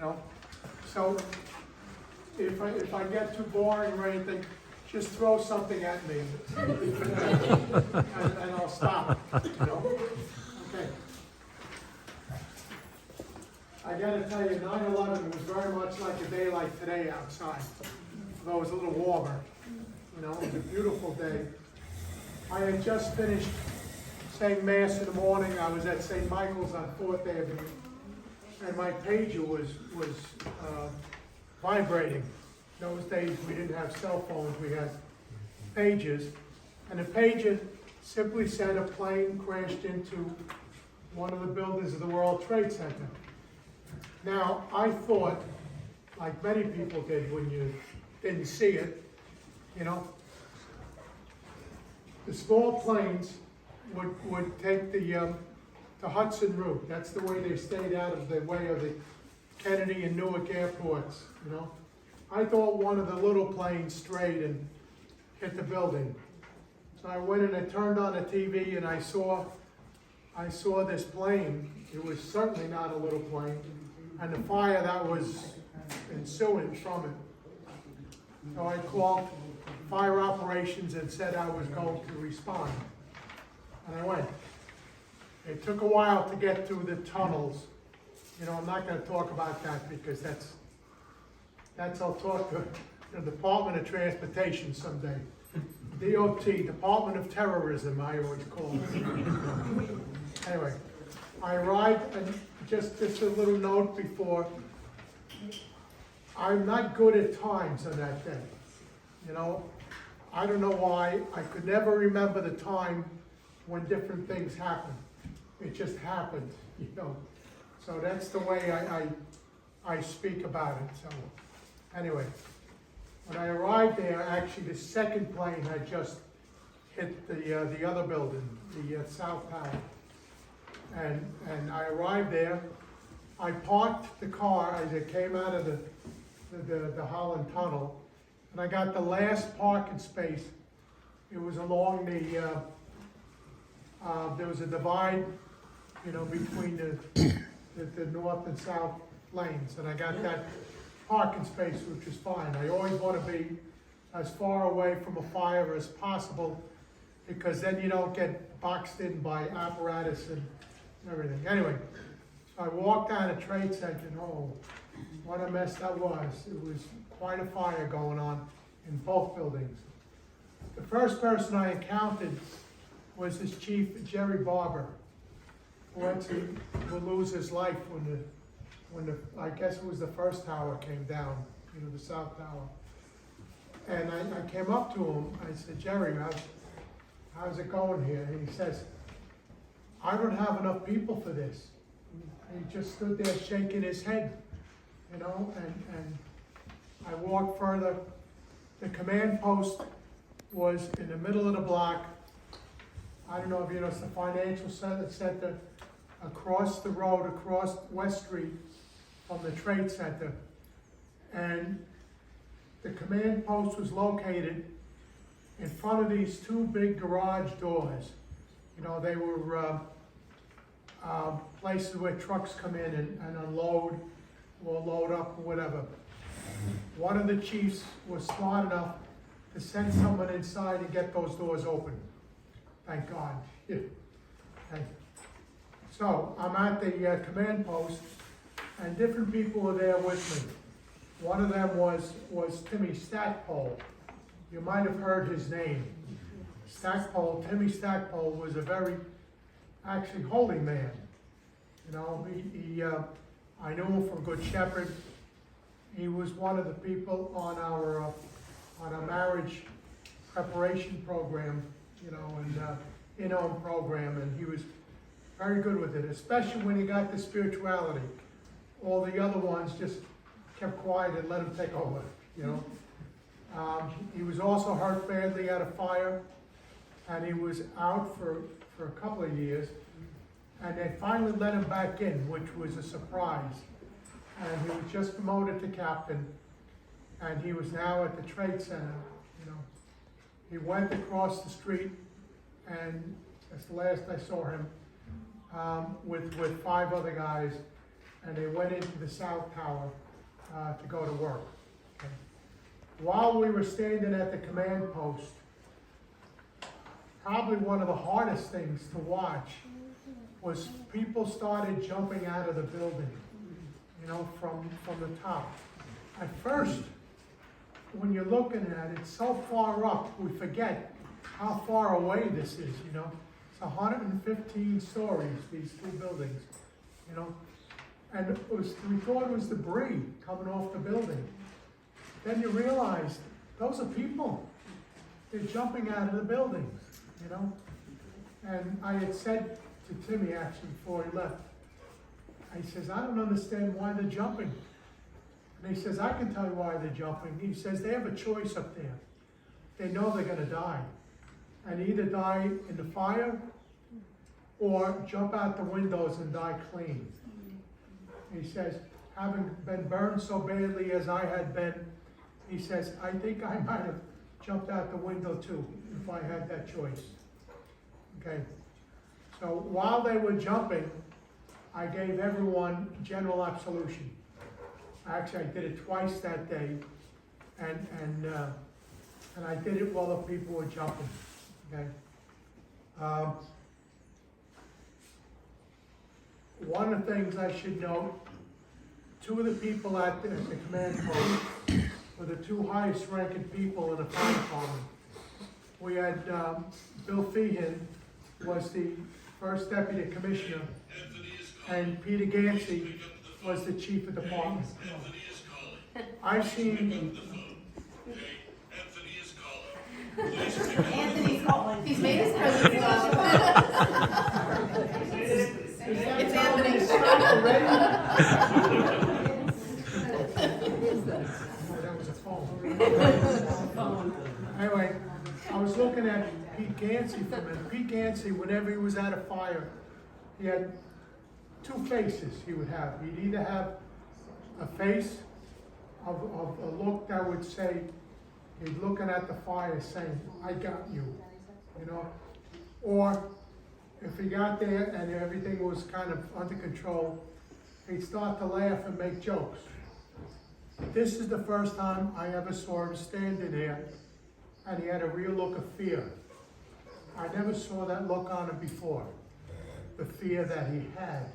know? So if I get too boring or anything, just throw something at me and I'll stop, you know? Okay. I gotta tell you, 9/11 was very much like a day like today outside, although it was a little warmer. You know, it was a beautiful day. I had just finished saying Mass in the morning. I was at St. Michael's on 4th Avenue, and my pager was vibrating. Those days we didn't have cell phones, we had pagers, and the pager simply said a plane crashed into one of the buildings of the World Trade Center. Now, I thought, like many people did when you didn't see it, you know, the small planes would take the Hudson route. That's the way they stayed out of the way of the Kennedy and Newark airports, you know. I thought one of the little planes strayed and hit the building. So I went and I turned on the TV and I saw this plane. It was certainly not a little plane, and the fire that was ensuing from it. So I called fire operations and said I was going to respond. And I went. It took a while to get through the tunnels. You know, I'm not going to talk about that because that's I'll talk to the Department of Transportation someday. DOT, Department of Terrorism, I always call it. Anyway, I arrived, and just a little note before, I'm not good at times on that day. You know, I don't know why, I could never remember the time when different things happened. It just happened, you know. So that's the way I speak about it, so. Anyway, when I arrived there, actually the second plane had just hit the other building, the South Tower. And I arrived there. I parked the car as it came out of the Holland Tunnel, and I got the last parking space. It was along there was a divide, you know, between the north and south lanes, and I got that parking space, which is fine. I always want to be as far away from a fire as possible, because then you don't get boxed in by apparatus and everything. Anyway, so I walked down a Trade Center, and oh, what a mess that was. It was quite a fire going on in both buildings. The first person I encountered was this Chief Jerry Barber, who actually would lose his life when I guess it was the first tower came down, you know, the South Tower. And I came up to him, I said, Jerry, how's it going here? And he says, I don't have enough people for this. And he just stood there shaking his head, you know, and I walked further. The command post was in the middle of the block. I don't know if you know, it's the financial center across the road, across West Street from the Trade Center. And the command post was located in front of these two big garage doors. You know, they were places where trucks come in and unload or load up or whatever. One of the chiefs was smart enough to send someone inside and get those doors open. Thank God. Yeah. Okay. So I'm at the command post, and different people were there with me. One of them was Timmy Stackpole. You might have heard his name. Timmy Stackpole was a very, actually, holy man. You know, I knew him from Good Shepherd. He was one of the people on our marriage preparation program, you know, and in-home program, and he was very good with it, especially when he got to spirituality. All the other ones just kept quiet and let him take over, you know. He was also hurt badly at a fire, and he was out for a couple of years, and they finally let him back in, which was a surprise. And he was just promoted to captain, and he was now at the Trade Center, you know. He went across the street, and that's the last I saw him, with 5 other guys, and they went into the south tower to go to work. Okay. While we were standing at the command post, probably one of the hardest things to watch was people started jumping out of the building, you know, from the top. At first, when you're looking at it so far up, we forget how far away this is, you know. It's 115 stories, these two buildings, you know. And we thought it was debris coming off the building. Then you realize, those are people. They're jumping out of the buildings, you know. And I had said to Timmy, actually, before he left, I says, I don't understand why they're jumping. And he says, I can tell you why they're jumping. He says, they have a choice up there. They know they're gonna die. And either die in the fire, or jump out the windows and die clean. He says, having been burned so badly as I had been, he says, I think I might have jumped out the window too, if I had that choice. Okay, so while they were jumping, I gave everyone general absolution. Actually, I did it twice that day, and I did it while the people were jumping. Okay. One of the things I should note, two of the people at the command post were the two highest ranking people in the fire department. We had Bill Feehan was the first deputy commissioner, and Peter Gansey was the chief of department. I've seen... Anthony's calling. He's made his presence known. It's Anthony. That was a phone. Anyway, I was looking at Pete Gansey for a minute. Pete Gansey, whenever he was at a fire, he had two faces he would have. He'd either have a face of a look that would say, he's looking at the fire saying, I got you, you know? Or if he got there and everything was kind of under control, he'd start to laugh and make jokes. This is the first time I ever saw him standing there, and he had a real look of fear. I never saw that look on him before, the fear that he had.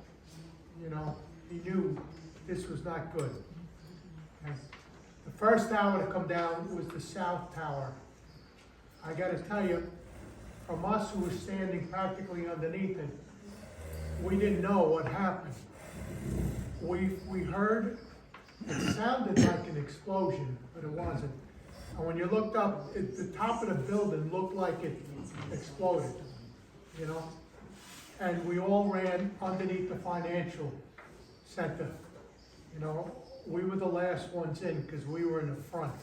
You know, he knew this was not good. And the first tower to come down was the south tower. I gotta tell you, from us who were standing practically underneath it, we didn't know what happened. We heard, it sounded like an explosion, but it wasn't. And when you looked up, the top of the building looked like it exploded, you know? And we all ran underneath the financial center, you know? We were the last ones in because we were in the front.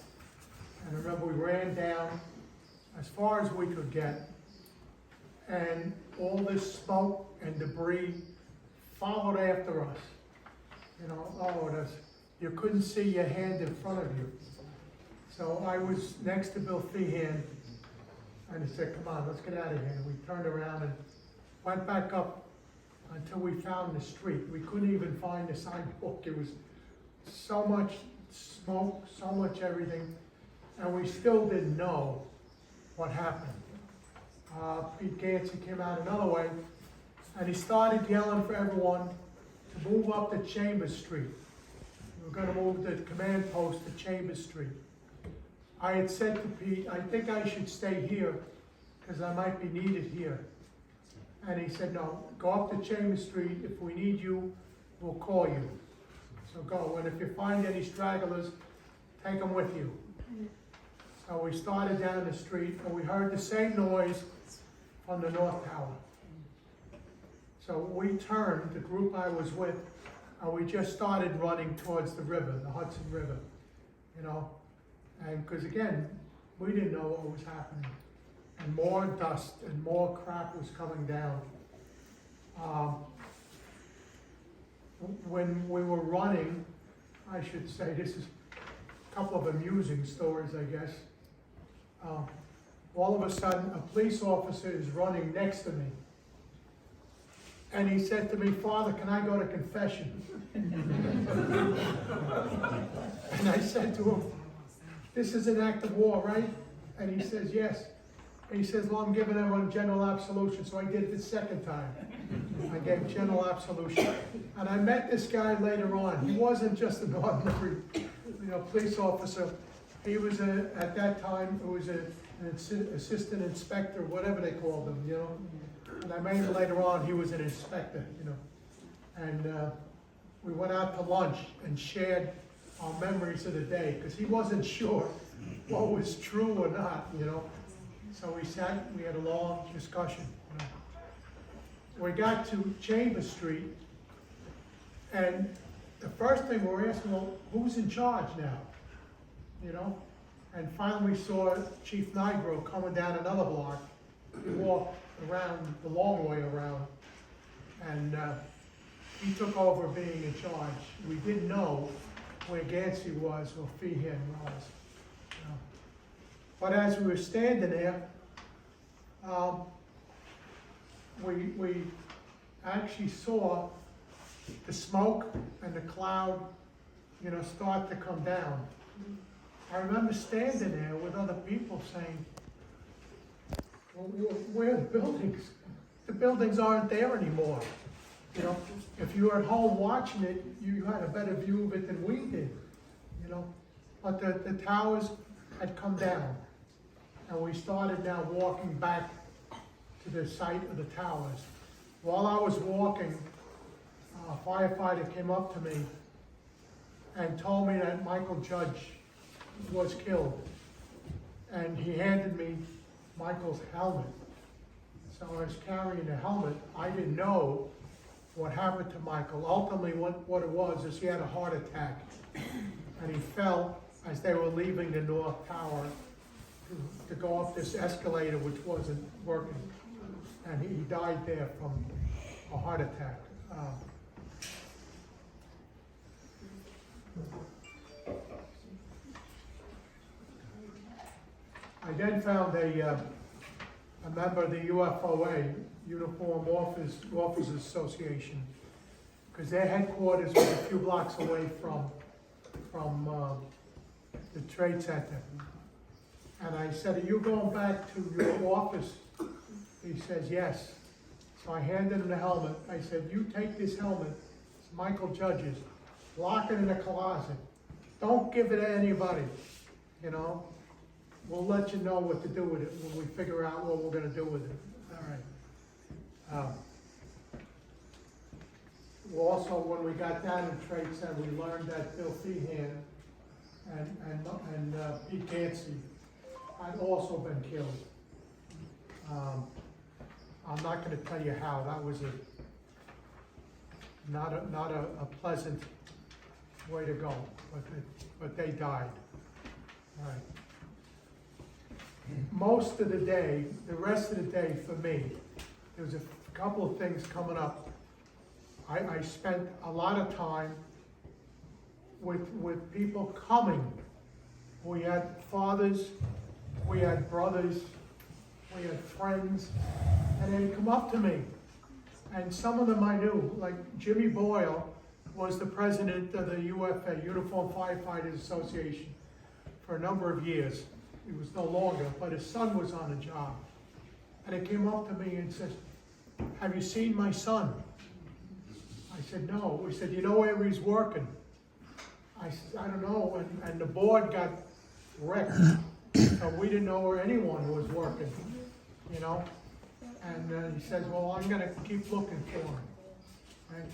And remember, we ran down as far as we could get, and all this smoke and debris followed after us. You know, oh, you couldn't see your hand in front of you. So I was next to Bill Feehan, and he said, come on, let's get out of here. And we turned around and went back up until we found the street. We couldn't even find the sidewalk. It was so much smoke, so much everything, and we still didn't know what happened. Pete Gansey came out another way, and he started yelling for everyone to move up to Chambers Street. We were going to move the command post to Chambers Street. I had said to Pete, I think I should stay here because I might be needed here. And he said, no, go up to Chambers Street. If we need you, we'll call you. So go, and if you find any stragglers, take them with you. So we started down the street, and we heard the same noise from the North Tower. So we turned, the group I was with, and we just started running towards the river, the Hudson River, you know? And because again, we didn't know what was happening. And more dust and more crap was coming down. When we were running, I should say, this is a couple of amusing stories, I guess. All of a sudden, a police officer is running next to me. And he said to me, "Father, can I go to confession?" And I said to him, "This is an act of war, right?" And he says, "Yes." And he says, "Well, I'm giving everyone general absolution." So I did it the second time. I gave general absolution. And I met this guy later on. He wasn't just an ordinary, police officer. He was at that time, it was an assistant inspector, whatever they called him, And I met him later on, he was an inspector, And we went out to lunch and shared our memories of the day, because he wasn't sure what was true or not, So we sat, we had a long discussion. We got to Chambers Street, and the first thing we were asking, well, who's in charge now? And finally we saw Chief Nigro coming down another block. He walked around the long way around, and he took over being in charge. We didn't know where Gansey was or Feehan was. But as we were standing there, we actually saw the smoke and the cloud, start to come down. I remember standing there with other people saying, "Well, where are the buildings? The buildings aren't there anymore." If you were at home watching it, you had a better view of it than we did, But the towers had come down, and we started now walking back to the site of the towers. While I was walking, a firefighter came up to me and told me that Michael Judge was killed. And he handed me Michael's helmet. So I was carrying the helmet. I didn't know what happened to Michael. Ultimately, what it was is he had a heart attack. And he fell as they were leaving the North Tower to go up this escalator, which wasn't working. And he died there from a heart attack. I then found a member of the UFOA, Uniform Officers Association, because their headquarters was a few blocks away from the Trade Center. And I said, "Are you going back to your office?" He says, "Yes." So I handed him the helmet. I said, "You take this helmet, it's Michael Judge's, lock it in a closet. Don't give it to anybody, We'll let you know what to do with it when we figure out what we're gonna do with it." All right. Also, when we got down to Trade Center, we learned that Bill Feehan and Pete Gansey had also been killed. I'm not gonna tell you how. That was not a pleasant way to go, but they died. All right. Most of the day, the rest of the day for me, there was a couple of things coming up. I spent a lot of time with people coming. We had fathers, we had brothers, we had friends, and they'd come up to me. And some of them I knew, like Jimmy Boyle was the president of the UFA, Uniform Firefighters Association, for a number of years. He was no longer, but his son was on the job. And he came up to me and said, "Have you seen my son?" I said, "No." He said, "You know where he's working?" I said, "I don't know." And the board got wrecked. So we didn't know where anyone was working, And he says, "Well, I'm gonna keep looking for him." Right?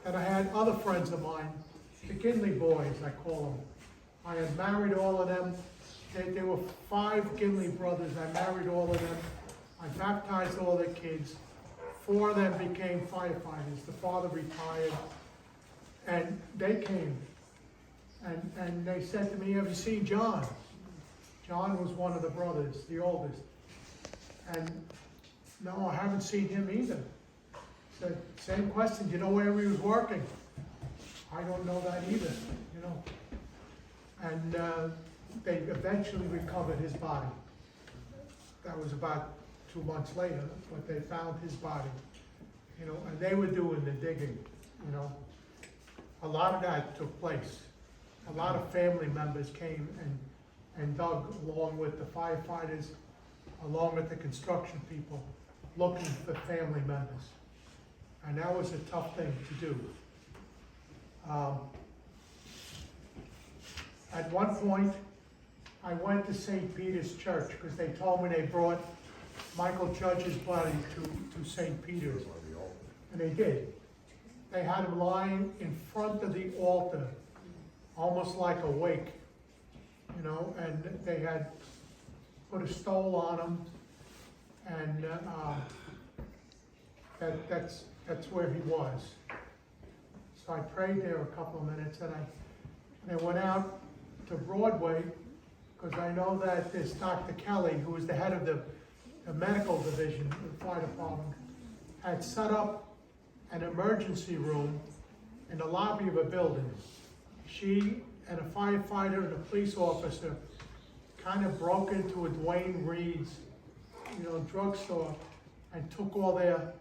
And I had other friends of mine, the Ginley boys, I call them. I had married all of them. There were 5 Ginley brothers. I married all of them. I baptized all their kids. 4 of them became firefighters. The father retired. And they came. And they said to me, "Have you seen John?" John was one of the brothers, the oldest. And no, I haven't seen him either. Said, "Same question, do you know where he was working?" "I don't know that either, And they eventually recovered his body. That was about 2 months later, but they found his body. you know, and they were doing the digging, you know. A lot of that took place. A lot of family members came and dug along with the firefighters, along with the construction people, looking for family members. And that was a tough thing to do. At one point, I went to St. Peter's Church because they told me they brought Michael Judge's body to St. Peter's. And they did. They had him lying in front of the altar, almost like a wake, you know, and they had put a stole on him, and that's where he was. So I prayed there a couple of minutes, and I went out to Broadway, because I know that this Dr. Kelly, who was the head of the medical division of the fire department, had set up an emergency room in the lobby of a building. She and a firefighter and a police officer kind of broke into a Dwayne Reed's, you know, drugstore and took all their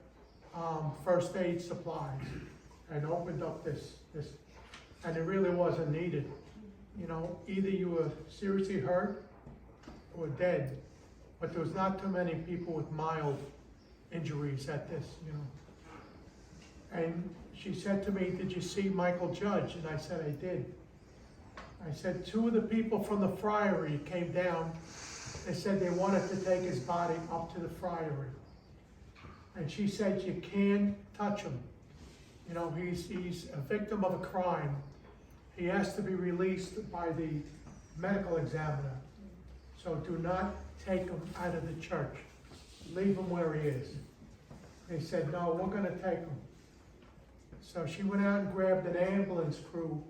first aid supplies and opened up this, and it really wasn't needed. You know, either you were seriously hurt or dead, but there was not too many people with mild injuries at this, you know. And she said to me, "Did you see Michael Judge?" And I said, "I did." I said, "Two of the people from the friary came down. They said they wanted to take his body up to the friary." And she said, "You can't touch him. You know, he's a victim of a crime. He has to be released by the medical examiner. So do not take him out of the church. Leave him where he is." They said, "No, we're gonna take him." So she went out and grabbed an ambulance crew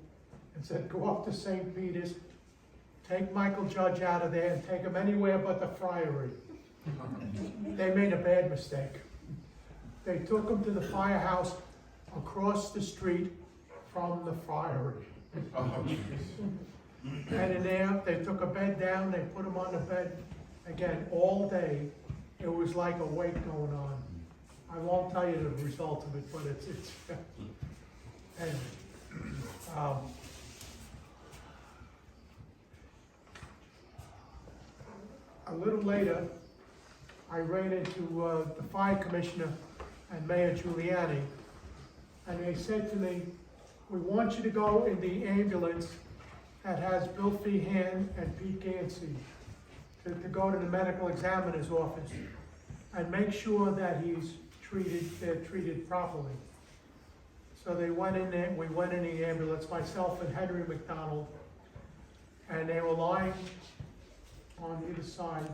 and said, "Go up to St. Peter's, take Michael Judge out of there and take him anywhere but the friary." They made a bad mistake. They took him to the firehouse across the street from the friary. And in there, they took a bed down, they put him on the bed. Again, all day, it was like a wake going on. I won't tell you the result of it, but it's and a little later, I ran into the fire commissioner and Mayor Giuliani, and they said to me, "We want you to go in the ambulance that has Bill Feehan and Pete Gansey to go to the medical examiner's office and make sure that they're treated properly." So they went in there, we went in the ambulance, myself and Henry McDonald, and they were lying on either side.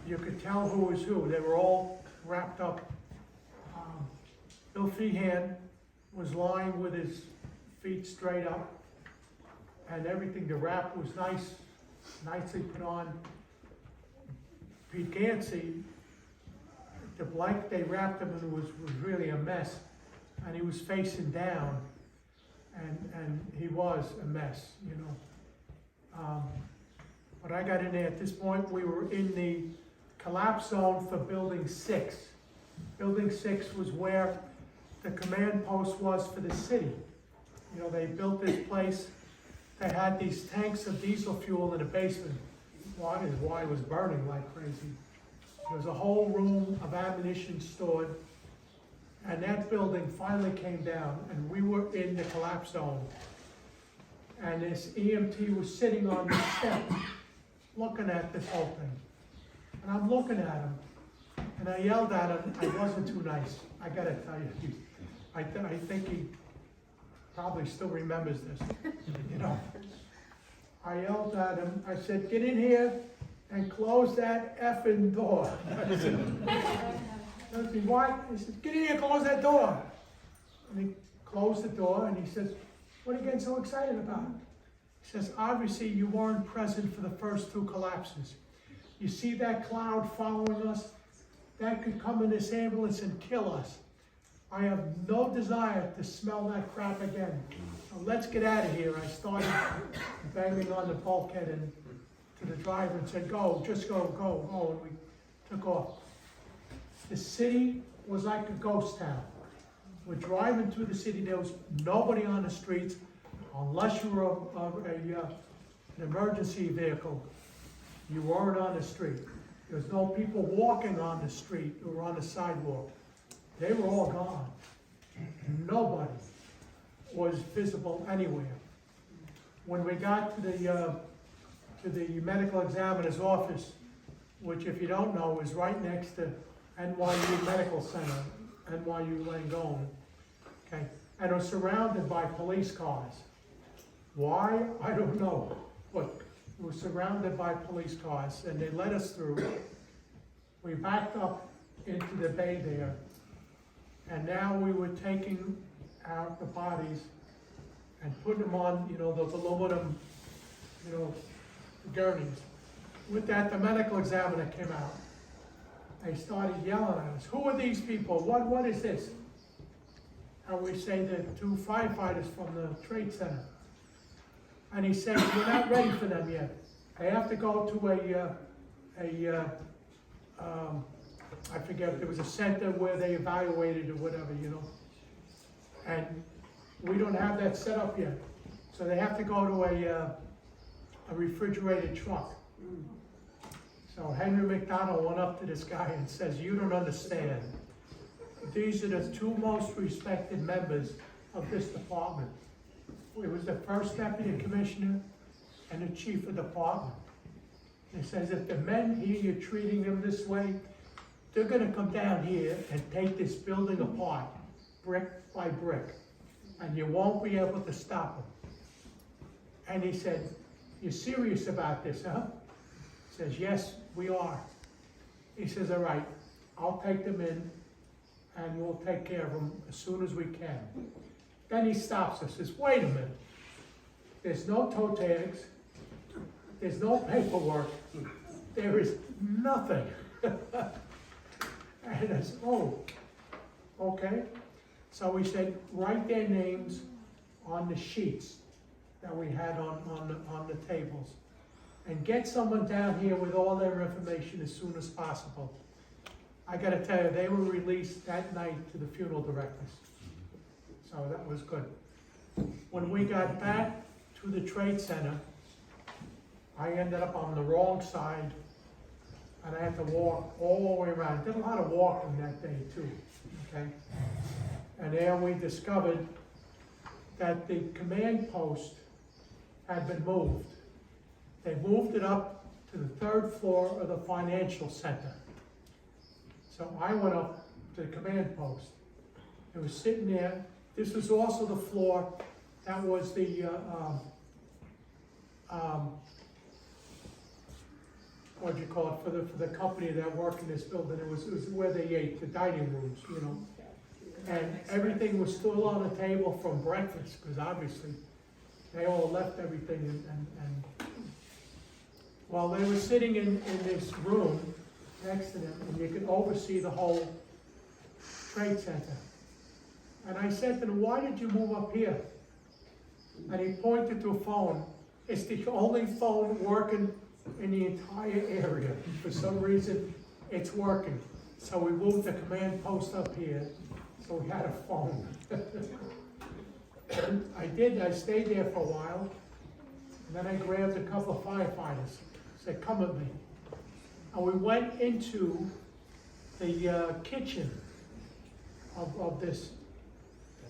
You could tell who was who. They were all wrapped up. Bill Feehan was lying with his feet straight up, and everything, the wrap was nicely put on. Pete Gansey, the blanket they wrapped him in was really a mess, and he was facing down, and he was a mess, you know. But I got in there. At this point, we were in the collapse zone for Building 6. Building 6 was where the command post was for the city. You know, they built this place. They had these tanks of diesel fuel in the basement. Why it was burning like crazy. There was a whole room of ammunition stored, and that building finally came down, and we were in the collapse zone. And this EMT was sitting on the step, looking at this whole thing. And I'm looking at him, and I yelled at him. I wasn't too nice. I gotta tell you, I think he probably still remembers this, you know. I yelled at him. I said, "Get in here and close that effing door." I said, "What?" He said, "Get in here, close that door." And he closed the door, and he says, "What are you getting so excited about?" He says, "Obviously you weren't present for the first 2 collapses. You see that cloud following us? That could come in this ambulance and kill us. I have no desire to smell that crap again. So let's get out of here." I started banging on the bulkhead and to the driver and said, "Go, just go, go, go." And we took off. The city was like a ghost town. We're driving through the city, there was nobody on the streets, unless you were an emergency vehicle, you weren't on the street. There was no people walking on the street or on the sidewalk. They were all gone. Nobody was visible anywhere. When we got to the medical examiner's office, which if you don't know is right next to NYU Medical Center, NYU Langone, okay? And it was surrounded by police cars. Why? I don't know, but it was surrounded by police cars, and they let us through. We backed up into the bay there, and now we were taking out the bodies and putting them on, you know, those aluminum, you know, gurneys. With that, the medical examiner came out. They started yelling at us, "Who are these people? What is this?" And we say the two firefighters from the trade center. And he said, "We're not ready for them yet. They have to go to I forget, there was a center where they evaluated or whatever, you know. And we don't have that set up yet. So they have to go to a refrigerated truck." So Henry McDonald went up to this guy and says, "You don't understand. These are the two most respected members of this department." It was the first deputy commissioner and the chief of department. He says, "If the men here, you're treating them this way, they're gonna come down here and take this building apart, brick by brick, and you won't be able to stop them." And he said, "You're serious about this, huh?" He says, "Yes, we are." He says, "All right, I'll take them in and we'll take care of them as soon as we can." Then he stops us, says, "Wait a minute. There's no toe tags. There's no paperwork. There is nothing." And I said, "Oh, okay." So we said, "Write their names on the sheets that we had on the tables. And get someone down here with all their information as soon as possible." I gotta tell you, they were released that night to the funeral directors. So that was good. When we got back to the trade center, I ended up on the wrong side, and I had to walk all the way around. Did a lot of walking that day too, okay? And there we discovered that the command post had been moved. They moved it up to the third floor of the financial center. So I went up to the command post. It was sitting there. This was also the floor that was the, what do you call it, for the company that worked in this building. It was where they ate, the dining rooms, you know. And everything was still on the table from breakfast, because obviously they all left everything and while they were sitting in this room next to them, and you could oversee the whole trade center. And I said to them, "Why did you move up here?" And he pointed to a phone. It's the only phone working in the entire area. For some reason, it's working. So we moved the command post up here, so we had a phone. I stayed there for a while, and then I grabbed a couple of firefighters, said, "Come with me." And we went into the kitchen of this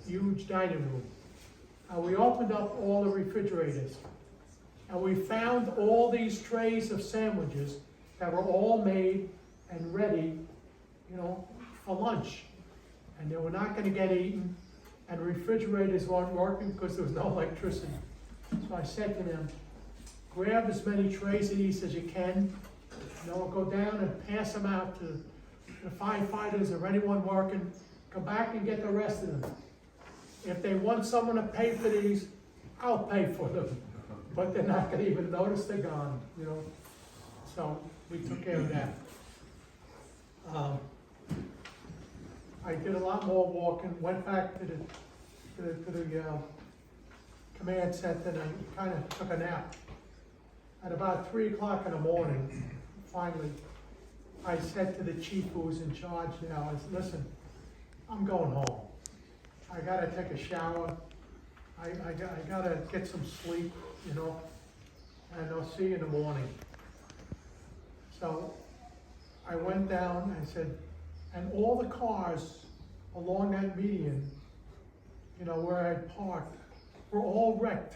huge dining room. And we opened up all the refrigerators. And we found all these trays of sandwiches that were all made and ready, you know, for lunch. And they were not gonna get eaten, and refrigerators weren't working because there was no electricity. So I said to them, "Grab as many trays of these as you can, and then we'll go down and pass them out to the firefighters or anyone working. Come back and get the rest of them. If they want someone to pay for these, I'll pay for them. But they're not gonna even notice they're gone, you know." So we took care of that. I did a lot more walking, went back to the command center, and I kind of took a nap. At about 3 o'clock in the morning, finally, I said to the chief who was in charge now, I said, "Listen, I'm going home. I gotta take a shower. I gotta get some sleep, you know, and I'll see you in the morning. So I went down and said, and all the cars along that median, you know, where I had parked, were all wrecked.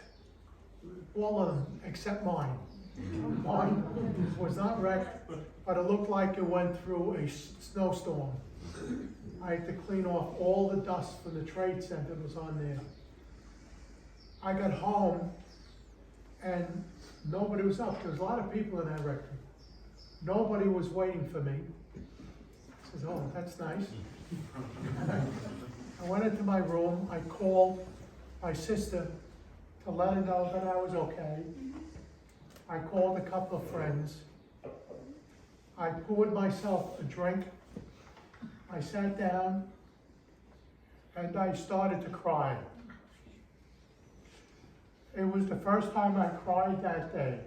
All of them, except mine. Mine was not wrecked, but it looked like it went through a snowstorm. I had to clean off all the dust from the trade center that was on there. I got home and nobody was up. There was a lot of people in that wreck. Nobody was waiting for me. I says, oh, that's nice. I went into my room. I called my sister to let her know that I was okay. I called a couple of friends. I poured myself a drink. I sat down and I started to cry. It was the first time I cried that day,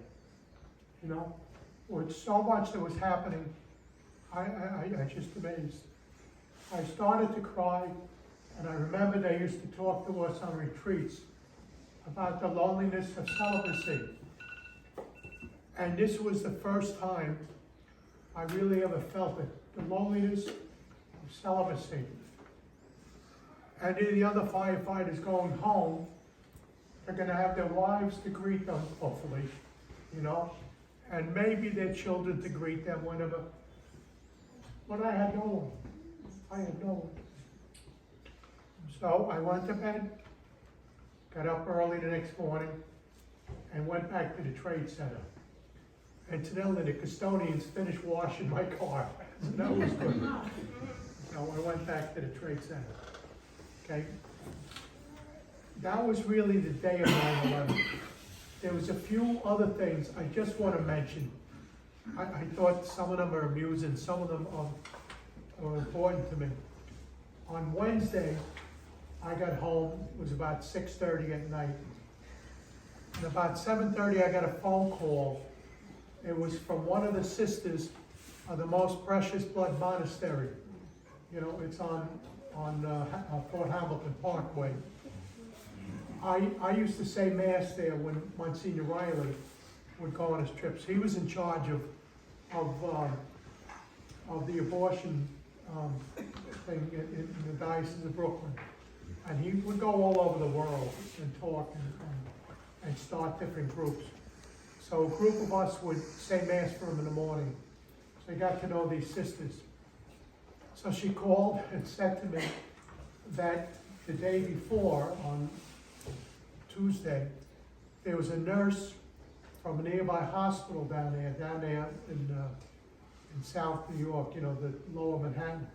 you know, with so much that was happening. I just amazed. I started to cry, and I remember they used to talk to us on retreats about the loneliness of celibacy. And this was the first time I really ever felt it, the loneliness of celibacy. And the other firefighters going home, they're gonna have their wives to greet them, hopefully, you know, and maybe their children to greet them whenever. But I had no one. I had no one. So I went to bed, got up early the next morning, and went back to the trade center. Incidentally, the custodians finished washing my car, so that was good. So I went back to the trade center, okay? That was really the day of 9/11. There was a few other things I just want to mention. I thought some of them are amusing, some of them are important to me. On Wednesday, I got home, it was about 6:30 at night. And about 7:30, I got a phone call. It was from one of the sisters of the Most Precious Blood Monastery. You know, it's on Fort Hamilton Parkway. I used to say Mass there when Monsignor Riley would go on his trips. He was in charge of the abortion thing in the Diocese of Brooklyn. And he would go all over the world and talk and start different groups. So a group of us would say Mass for him in the morning. So I got to know these sisters. So she called and said to me that the day before, on Tuesday, there was a nurse from a nearby hospital down there in South New York, you know, the lower Manhattan,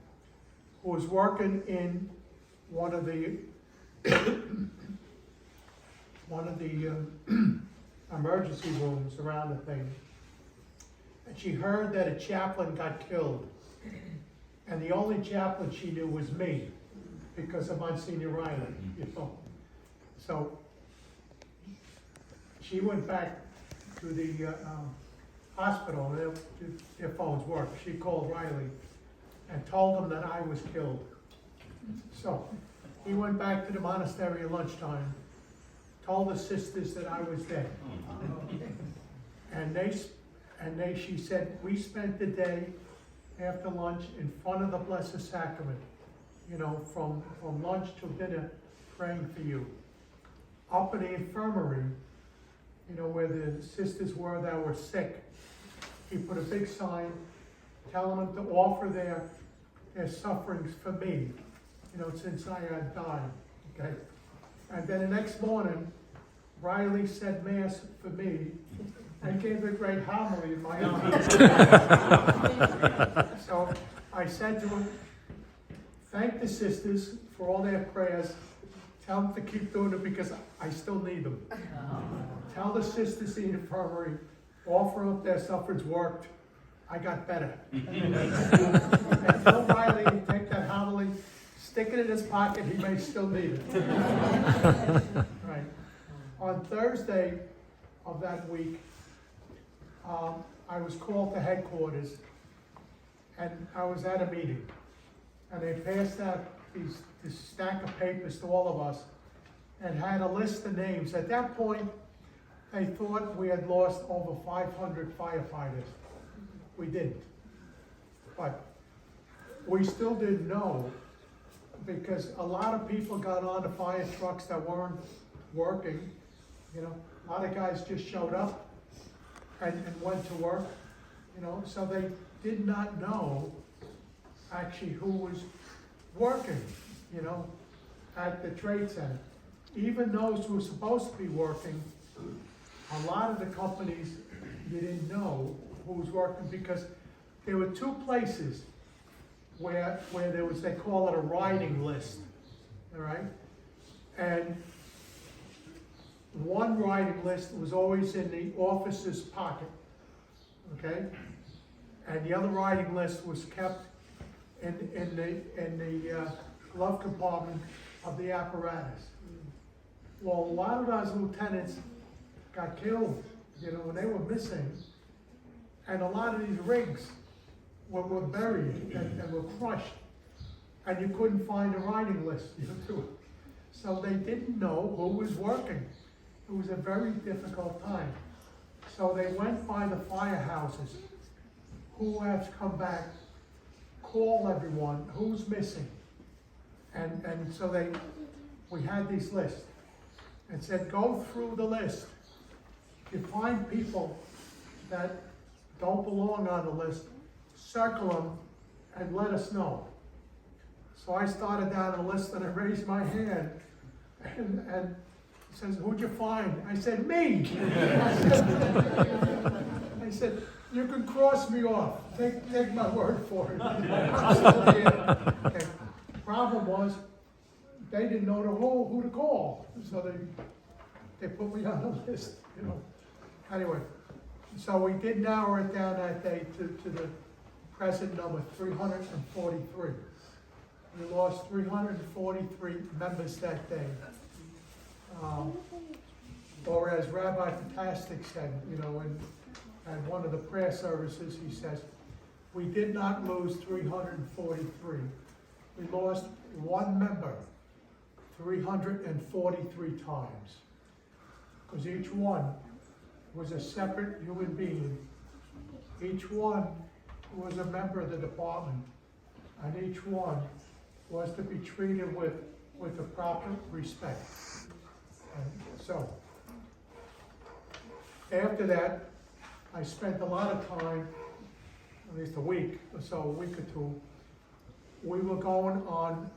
who was working in one of the emergency rooms around the thing. And she heard that a chaplain got killed. And the only chaplain she knew was me, because of Monsignor Riley, you know. So she went back to the hospital, their phones worked. She called Riley and told him that I was killed. So he went back to the monastery at lunchtime, told the sisters that I was dead. And she said, we spent the day after lunch in front of the Blessed Sacrament, you know, from lunch till dinner, praying for you. Up in the infirmary, you know, where the sisters were that were sick, he put a big sign telling them to offer their sufferings for me, you know, since I had died, okay? And then the next morning, Riley said Mass for me and gave a great homily in my honor. So I said to him, thank the sisters for all their prayers. Tell them to keep doing it because I still need them. Tell the sisters in the infirmary, offer up their sufferings worked. I got better. And tell Riley to take that homily, stick it in his pocket, he may still need it. Right. On Thursday of that week, I was called to headquarters, and I was at a meeting, and they passed out this stack of papers to all of us and had a list of names. At that point, they thought we had lost over 500 firefighters. We didn't. But we still didn't know, because a lot of people got on the fire trucks that weren't working. You know, a lot of guys just showed up and went to work, you know, so they did not know actually who was working, you know, at the trade center. Even those who were supposed to be working, a lot of the companies, you didn't know who was working, because there were two places where there was, they call it a riding list, all right? And one riding list was always in the officer's pocket, okay? And the other riding list was kept in the glove compartment of the apparatus. Well, a lot of those lieutenants got killed, you know, and they were missing. And a lot of these rigs were buried and were crushed. And you couldn't find a riding list, you know, so they didn't know who was working. It was a very difficult time. So they went by the firehouses. Who has come back? Call everyone, who's missing? And so we had these lists and said, go through the list. If you find people that don't belong on the list, circle them and let us know. So I started down the list and I raised my hand, and he says, who'd you find? I said, me. I said, you can cross me off. Take my word for it. Okay. Problem was, they didn't know who to call, so they put me on the list, you know. Anyway, so we did narrow it down that day to the present number, 343. We lost 343 members that day. Or as Rabbi Fantastic said, you know, at one of the prayer services, he says, we did not lose 343. We lost one member 343 times. Because each one was a separate human being. Each one was a member of the department. And each one was to be treated with the proper respect. And so, after that, I spent a lot of time, at least a week or so, a week or two. We were going on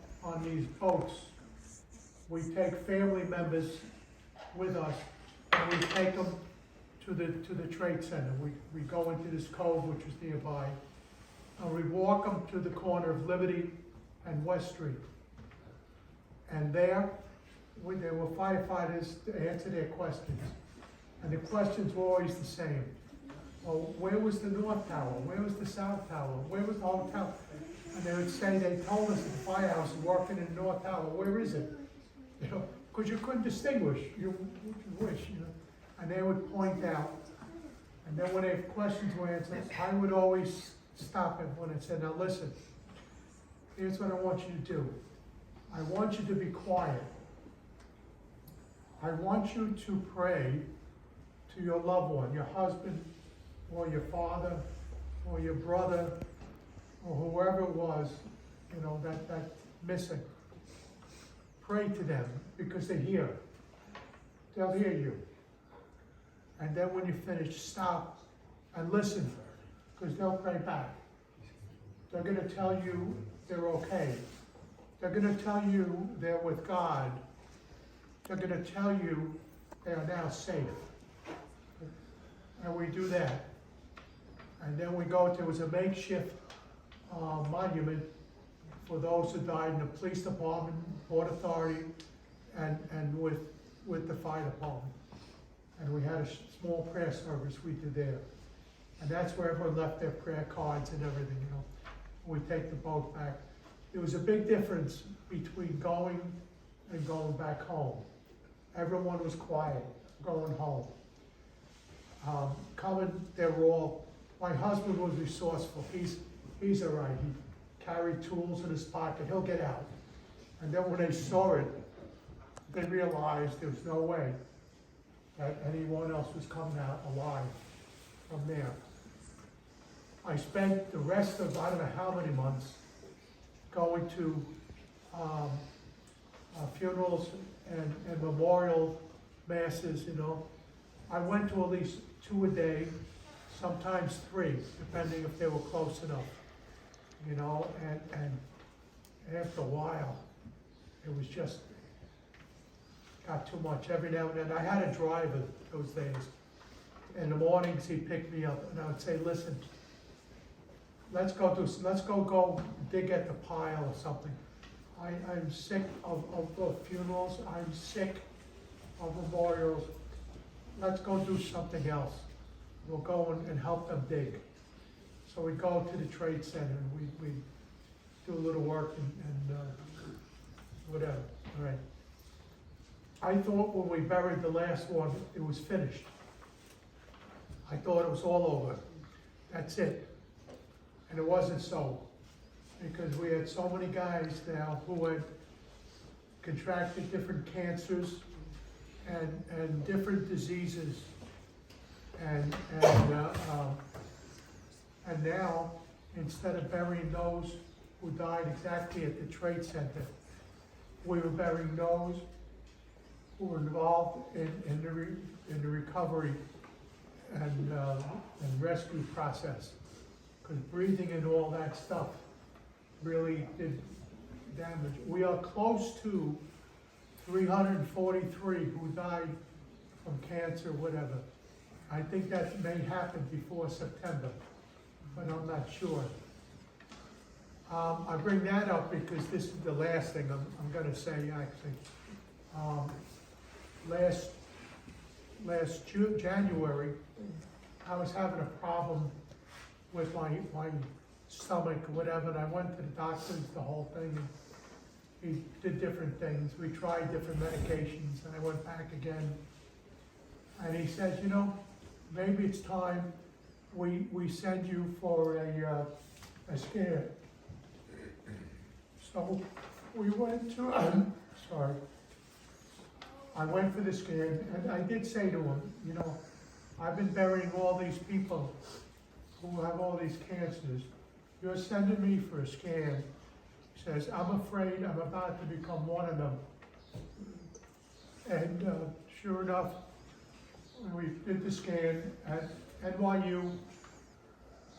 these boats. We take family members with us, and we take them to the trade center. We go into this cove, which is nearby, and we walk them to the corner of Liberty and West Street. And there were firefighters to answer their questions. And the questions were always the same. Well, where was the North Tower? Where was the South Tower? Where was the hotel? And they would say, they told us at the firehouse working in the North Tower. Where is it? You know, because you couldn't distinguish. You wish, you know. And they would point out. And then when their questions were answered, I would always stop everyone and say, now listen, here's what I want you to do. I want you to be quiet. I want you to pray to your loved one, your husband, or your father, or your brother, or whoever it was, you know, that's missing. Pray to them, because they're here. They'll hear you. And then when you finish, stop and listen, because they'll pray back. They're going to tell you they're okay. They're going to tell you they're with God. They're going to tell you they are now safe. And we do that. And then we go to, it was a makeshift monument for those who died in the police department, Port Authority, and with the fire department. And we had a small prayer service we did there. And that's where everyone left their prayer cards and everything, you know. We take the boat back. There was a big difference between going and going back home. Everyone was quiet, going home. Coming, they were all, my husband was resourceful. He's all right. He carried tools in his pocket. He'll get out. And then when they saw it, they realized there was no way that anyone else was coming out alive from there. I spent the rest of, I don't know how many months, going to funerals and memorial masses, you know. I went to at least 2 a day, sometimes 3, depending if they were close enough, you know, and after a while, it was just, got too much. Every now and then, I had a driver those days. In the mornings, he'd pick me up, and I would say, listen, let's go dig at the pile or something. I'm sick of funerals, I'm sick of memorials. Let's go do something else. We'll go and help them dig. So we'd go to the trade center, and we'd do a little work and whatever, all right. I thought when we buried the last one, it was finished. I thought it was all over. That's it. And it wasn't so. Because we had so many guys now who had contracted different cancers and different diseases. And now, instead of burying those who died exactly at the trade center, we were burying those who were involved in the recovery and rescue process. Because breathing and all that stuff really did damage. We are close to 343 who died from cancer, whatever. I think that may happen before September, but I'm not sure. I bring that up because this is the last thing I'm going to say, actually. Last January, I was having a problem with my stomach or whatever, and I went to the doctors, the whole thing, and he did different things. We tried different medications, and I went back again. And he says, you know, maybe it's time we send you for a scan. So we went to, I went for the scan, and I did say to him, you know, I've been burying all these people who have all these cancers. You're sending me for a scan. He says, I'm afraid I'm about to become one of them. And sure enough, when we did the scan at NYU,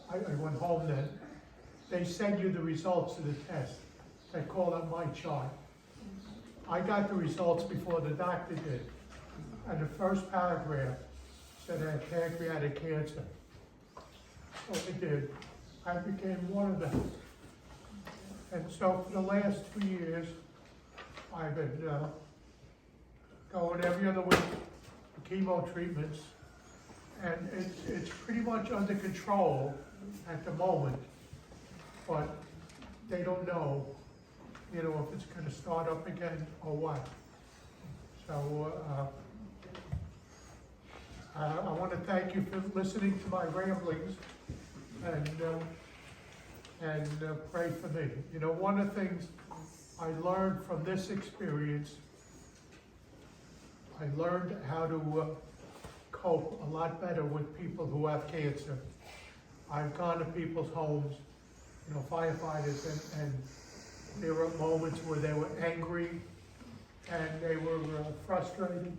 I went home then, they send you the results of the test. They call it my chart. I got the results before the doctor did. And the first paragraph said I had pancreatic cancer. So it did. I became one of them. And so for the last 2 years, I've been going every other week for chemo treatments. And it's pretty much under control at the moment, but they don't know, you know, if it's going to start up again or what. So I want to thank you for listening to my ramblings and pray for me. You know, one of the things I learned from this experience, I learned how to cope a lot better with people who have cancer. I've gone to people's homes, you know, firefighters, and there were moments where they were angry and they were frustrated,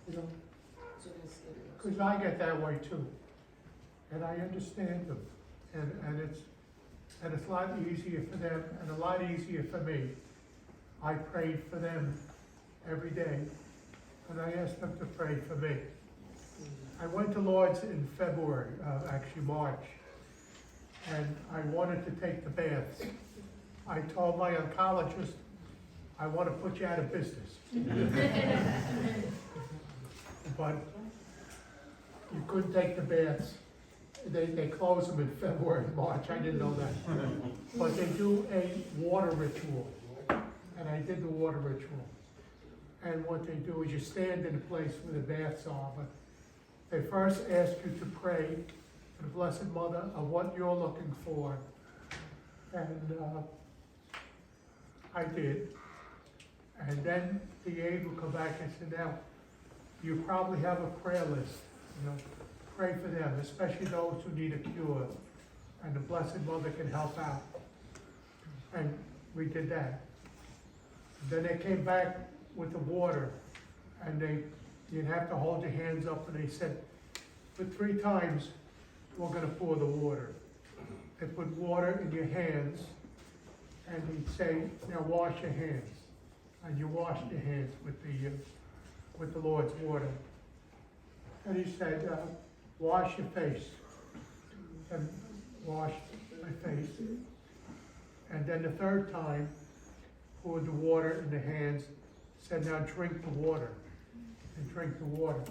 you know, because I get that way too, and I understand them, and it's a lot easier for them and a lot easier for me. I prayed for them every day, and I asked them to pray for me. I went to Lourdes in February, actually March, and I wanted to take the baths. I told my oncologist, I want to put you out of business. But you couldn't take the baths. They close them in February, March, I didn't know that. But they do a water ritual, and I did the water ritual. And what they do is you stand in a place where the baths are, but they first ask you to pray to the Blessed Mother of what you're looking for. And I did. And then the aide will come back and say, now, you probably have a prayer list, you know, pray for them, especially those who need a cure, and the Blessed Mother can help out. And we did that. Then they came back with the water, and you'd have to hold your hands up, and they said, for 3 times, we're gonna pour the water. They put water in your hands, and he'd say, now wash your hands. And you washed your hands with the Lord's water. And he said, wash your face. And washed my face. And then the 3rd time, poured the water in the hands, said, now drink the water. And drink the water.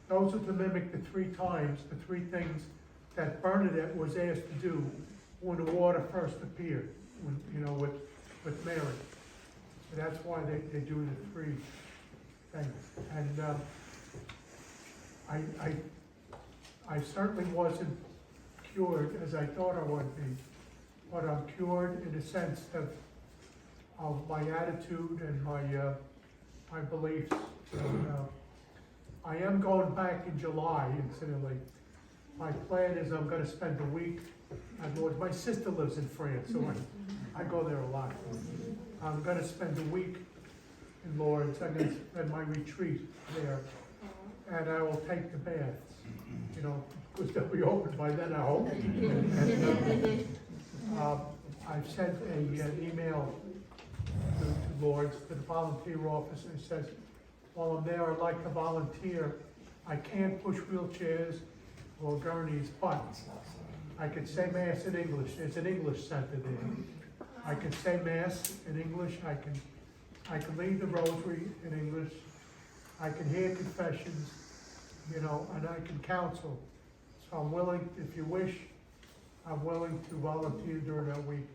Those are to mimic the 3 times, the 3 things that Bernadette was asked to do when the water first appeared, when, you know, with Mary. So that's why they do the 3 things. And I certainly wasn't cured as I thought I would be, but I'm cured in the sense of my attitude and my beliefs. And, I am going back in July, incidentally. My plan is I'm gonna spend a week at Lord's. My sister lives in France, so I go there a lot. I'm gonna spend a week in Lord's. I'm gonna spend my retreat there, and I will take the baths, you know, because they'll be open by then, I hope. And, I've sent an email to Lord's, to the volunteer office, and it says, while I'm there, I'd like to volunteer. I can't push wheelchairs or gurneys, but I can say Mass in English. There's an English center there. I can say Mass in English. I can lead the rosary in English. I can hear confessions, you know, and I can counsel. So I'm willing, if you wish, I'm willing to volunteer during that week.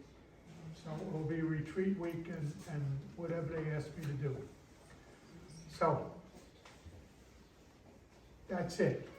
So it will be retreat week and whatever they ask me to do. So, that's it.